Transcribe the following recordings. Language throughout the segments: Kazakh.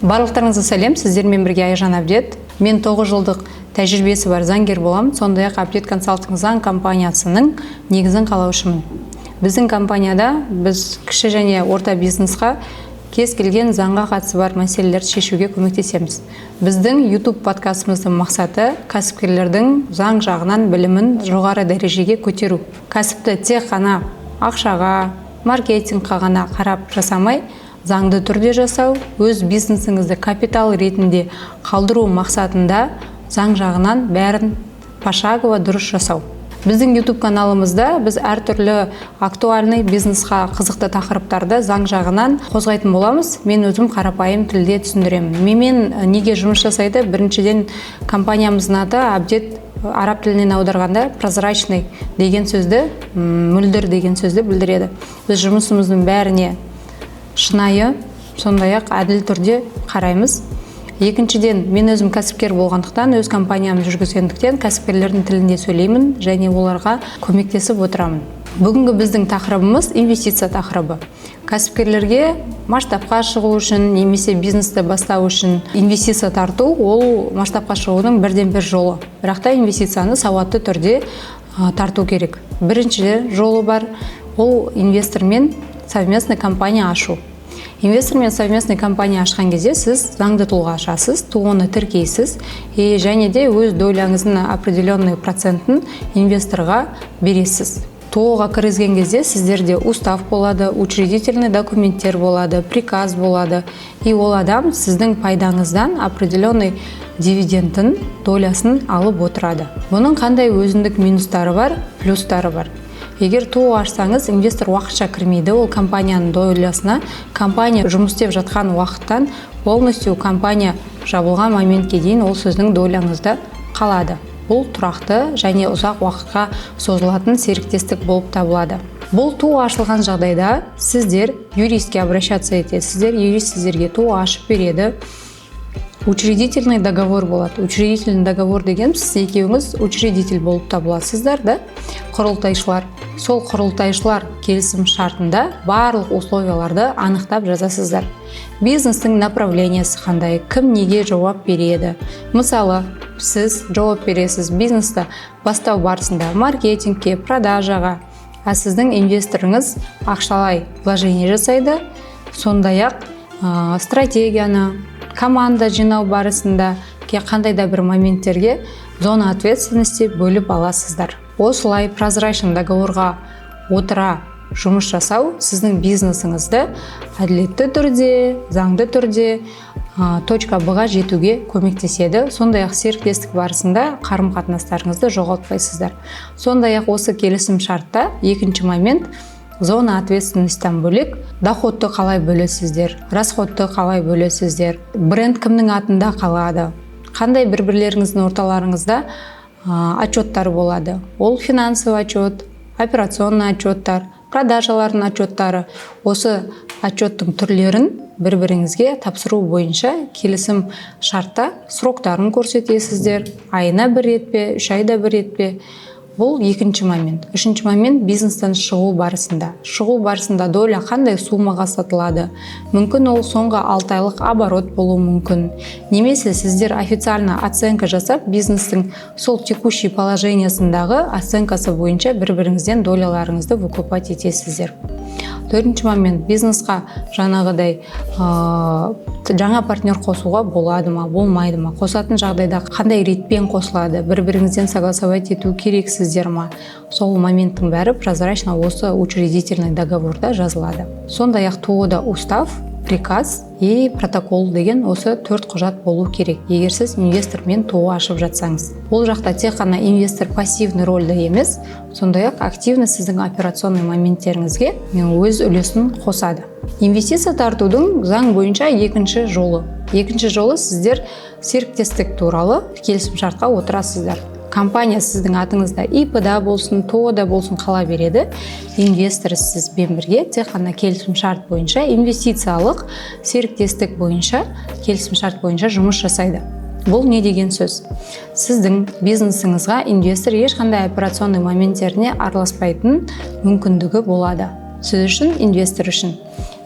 Барлықтарыңызға сәлем, сіздермен бірге Айжан Абдет. Мен 9 жылдық тәжірибесі бар заңгер боламын, сондай-ақ Абдет консалтинг заң компаниясының негізін қалаушымын. Біздің компанияда біз кіші және орта бизнесқа кез келген заңға қатысы бар мәселелерді шешуге көмектесеміз. Біздің YouTube подкастымыздың мақсаты кәсіпкерлердің заң жағынан білімін жоғары дәрежеге көтеру. Кәсіпті тек қана ақшаға, маркетингқа ғана қарап жасамай, заңды түрде жасау, өз бизнесіңізді капитал ретінде қалдыру мақсатында заң жағынан бәрін пошагово дұрыс жасау. Біздің YouTube каналымызда біз әртүрлі актуальный бизнесқа қызықты тақырыптарды заң жағынан қозғайтын боламыз. Мен өзім қарапайым тілде түсіндіремін. Менімен неге жұмыс жасайды? Біріншіден компаниямыздың аты Абдет араб тілінен аударғанда прозрачный деген сөзді, мөлдір деген сөзді білдіреді. Біз жұмысымыздың бәріне шынайы, сондай-ақ әділ түрде қараймыз. Екіншіден, мен өзім кәсіпкер болғандықтан, өз компаниямды жүргізгендіктен кәсіпкерлердің тілінде сөйлеймін және оларға көмектесіп отырамын. Бүгінгі біздің тақырыбымыз инвестиция тақырыбы. Кәсіпкерлерге масштабқа шығу үшін, немесе бизнесті бастау үшін инвестиция тарту, ол масштабқа шығудың бірден бір жолы. Бірақ та инвестицияны сауатты түрде тарту керек. Бірінші жолы бар, ол инвестормен совместный компания ашу. Инвестормен совместный компания ашқан кезде сіз заңды тұлға ашасыз, оны тіркейсіз және де өз доляңыздың определенный процентін инвесторға бересіз. ТО-ға кіргізген кезде сіздерде устав болады, учредительный документтер болады, приказ болады. Ол адам сіздің пайдаңыздан определенный дивидендтің долясын алып отырады. Бұның қандай өзіндік минустары бар, плюстары бар. Егер ТО ашсаңыз, инвестор уақытша кірмейді, ол компанияның долясына, компания жұмыс істеп жатқан уақыттан полностью компания жабылған моментке дейін ол сіздің доляңызда қалады. Бұл тұрақты және ұзақ уақытқа созылатын серіктестік болып табылады. Бұл ТО ашылған жағдайда сіздер юристке обращаться етесіздер, юрист сіздерге ТО ашып береді. Учредительный договор болады. Учредительный договор деген сіз екеуіңіз учредитель болып табыласыздар да, құрылтайшылар. Сол құрылтайшылар келісім шартында барлық условияларды анықтап жазасыздар. Бизнестің направлениясы қандай, кім неге жауап береді. Мысалы, сіз жауап бересіз бизнесті бастау барысында маркетингке, продажаға, сіздің инвесторыңыз ақшалай вложение жасайды, сондай-ақ стратегияны, команда жинау барысында қандай да бір моменттерге зона ответственности бөліп аласыздар. Осылай прозрачный договорға отыра жұмыс жасау сіздің бизнесіңізді әділетті түрде, заңды түрде точка Б-ға жетуге көмектеседі. Сондай-ақ серіктестік барысында қарым-қатынастарыңызды жоғалтпайсыздар. Сондай-ақ осы келісім шартта екінші момент зона ответственностьтан бөлек доходты қалай бөлесіздер, расходты қалай бөлесіздер, бренд кімнің атында қалады, қандай бір-бірлеріңіздің орталарыңызда отчеттар болады. Ол финансовый отчет, операционный отчеттар, продажалардың отчеттары. Осы отчеттың түрлерін бір-біріңізге тапсыру бойынша келісім шартта сроктарын көрсетесіздер. Айына бір рет пе, 3 айда бір рет пе. Бұл екінші момент. Үшінші момент бизнестен шығу барысында. Шығу барысында доля қандай суммаға сатылады. Мүмкін ол соңғы 6 айлық оборот болуы мүмкін. Немесе сіздер официально оценка жасап, бизнестің сол текущий положениясындағы оценкасы бойынша бір-біріңізден доляларыңызды выкупать етесіздер. Төртінші момент, бизнесқа жаңағыдай жаңа партнер қосуға болады ма, болмайды ма, қосатын жағдайда қандай ретпен қосылады, бір-біріңізден согласовать ету керексіздер ма. Сол моменттің бәрі прозрачно осы учредительный договорда жазылады. Сондай-ақ ТО-да устав, приказ и протокол деген осы 4 құжат болу керек, егер сіз инвестормен ТО ашып жатсаңыз. Ол жақта тек қана инвестор пассивный рөлді емес, сондай-ақ активный сіздің операционный моменттеріңізге өз үлесін қосады. Инвестиция тартудың заң бойынша екінші жолы. Екінші жолы сіздер серіктестік туралы келісім шартқа отырасыздар. Компания сіздің атыңызда ИП-да болсын, ТО-да болсын қала береді. Инвестор сізбен бірге тек қана келісім шарт бойынша, инвестициялық серіктестік бойынша, келісім шарт бойынша жұмыс жасайды. Бұл не деген сөз? Сіздің бизнесіңізға инвестор ешқандай операционный моменттеріне араласпайтын мүмкіндігі болады. Сіз үшін, инвестор үшін.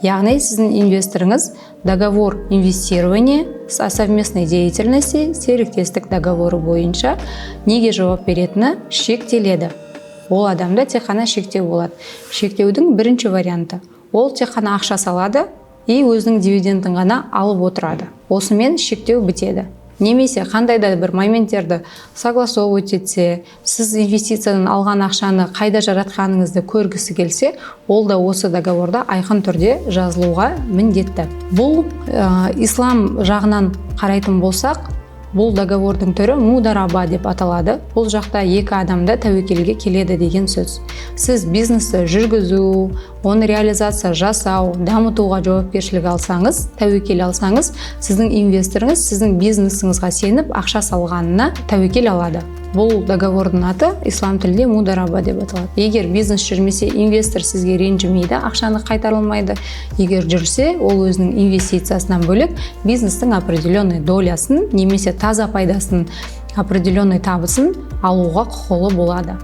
Яғни сіздің инвесторыңыз договор инвестирования о совместной деятельности серіктестік договоры бойынша неге жауап беретіні шектеледі. Ол адамда тек қана шектеу болады. Шектеудің бірінші варианты. Ол тек қана ақша салады и өзінің дивидендін ғана алып отырады. Осымен шектеу бітеді. Немесе қандай да бір моменттерді согласовывать етсе, сіз инвестициядан алған ақшаны қайда жаратқаныңызды көргісі келсе, ол да осы договорда айқын түрде жазылуға міндетті. Бұл ислам жағынан қарайтын болсақ, бұл договордың түрі мудараба деп аталады. Бұл жақта екі адамда тәуекелге келеді деген сөз. Сіз бизнесті жүргізу, оны реализация жасау, дамытуға жауапкершілік алсаңыз, тәуекел алсаңыз, сіздің инвесторыңыз сіздің бизнесіңізге сеніп ақша салғанына тәуекел алады. Бұл договордың аты ислам тілінде мудараба деп аталады. Егер бизнес жүрмесе, инвестор сізге ренжімейді, ақшаны қайтарылмайды. Егер жүрсе, ол өзінің инвестициясынан бөлек бизнестің определенный долясын, немесе таза пайдасын, определенный табысын алуға құқылы болады.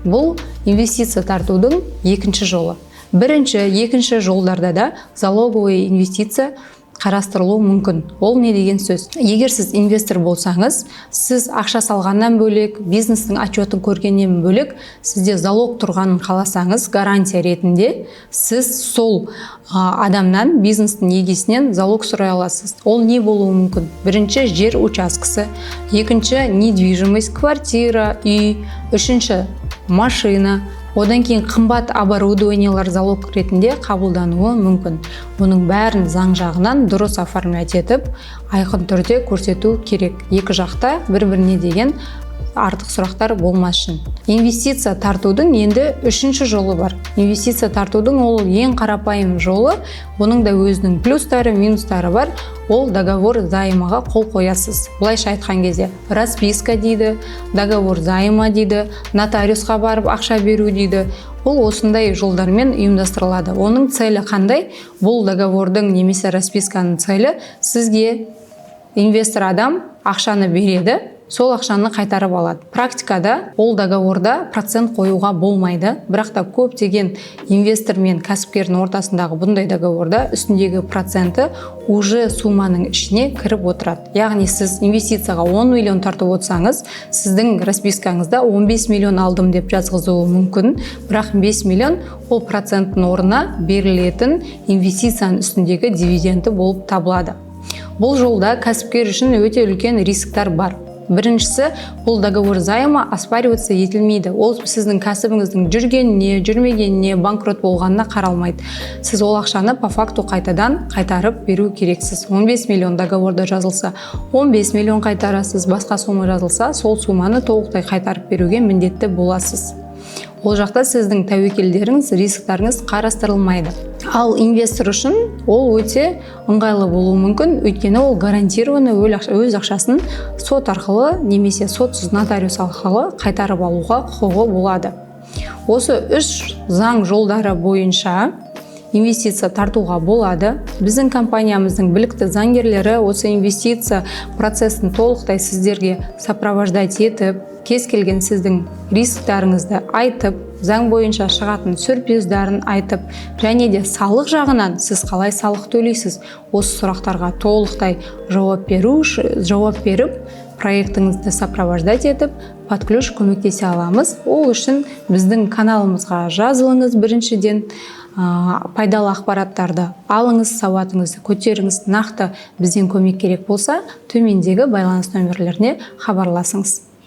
Бұл инвестиция тартудың екінші жолы. Бірінші, екінші жолдарда да залоговый инвестиция қарастырылуы мүмкін. Ол не деген сөз? Егер сіз инвестор болсаңыз, сіз ақша салғаннан бөлек, бизнестің отчетін көргеннен бөлек, сізде залог тұрғанын қаласаңыз, гарантия ретінде сіз сол адамнан, бизнестің егесінен залог сұрай аласыз. Ол не болуы мүмкін? Бірінші, жер учаскесі, екінші, недвижимость, квартира, үй, үшінші, машина. Одан кейін қымбат оборудованиялар залог ретінде қабылдануы мүмкін. Оның бәрін заң жағынан дұрыс оформлять етіп, айқын түрде көрсету керек. Екі жақта бір-біріне деген артық сұрақтар болмас үшін. Инвестиция тартудың енді үшінші жолы бар. Инвестиция тартудың ол ең қарапайым жолы, бұның да өзінің плюстары, минустары бар. Ол договор займаға қол қоясыз. Бұлайша айтқан кезде расписка дейді, договор займа дейді, нотариусқа барып ақша беру дейді. Ол осындай жолдармен ұйымдастырылады. Оның целі қандай? Бұл договордың немесе расписканың целі сізге инвестор адам ақшаны береді, сол ақшаны қайтарып алады. Практикада ол договорда процент қоюға болмайды, бірақ та көптеген инвестор мен кәсіпкердің ортасындағы бұндай договорда үстіндегі проценті уже сумманың ішіне кіріп отырады. Яғни сіз инвестицияға 10 миллион тартып отырсаңыз, сіздің распискаңызда 15 миллион алдым деп жазғызуы мүмкін, бірақ 5 миллион ол проценттің орнына берілетін инвестицияның үстіндегі дивиденді болып табылады. Бұл жолда кәсіпкер үшін өте үлкен рисктер бар. Біріншісі, бұл договор займа оспариваться етілмейді. Ол сіздің кәсібіңіздің жүргеніне, жүрмегеніне, банкрот болғанына қаралмайды. Сіз ол ақшаны по факту қайтадан қайтарып беру керексіз. 15 миллион договорда жазылса, 15 миллион қайтарасыз, басқа сумма жазылса, сол сумманы толықтай қайтарып беруге міндетті боласыз. Ол жақта сіздің тәуекелдеріңіз, рисктарыңыз қарастырылмайды. Ал инвестор үшін ол өте ыңғайлы болуы мүмкін, өйткені ол гарантированный өз ақшасын сот арқылы немесе сотсыз нотариус арқылы қайтарып алуға құқығы болады. Осы үш заң жолдары бойынша инвестиция тартуға болады. Біздің компаниямыздың білікті заңгерлері осы инвестиция процесін толықтай сіздерге сопровождать етіп, кез келген сіздің рисктарыңызды айтып, заң бойынша шығатын сюрприздарын айтып, және де салық жағынан сіз қалай салық төлейсіз, осы сұрақтарға толықтай жауап беріп, проектіңізді сопровождать етіп, под ключ көмектесе аламыз. Ол үшін біздің каналымызға жазылыңыз біріншіден, пайдалы ақпараттарды алыңыз, сауатыңызды көтеріңіз, нақты бізден көмек керек болса, төмендегі байланыс нөмірлеріне хабарласыңыз.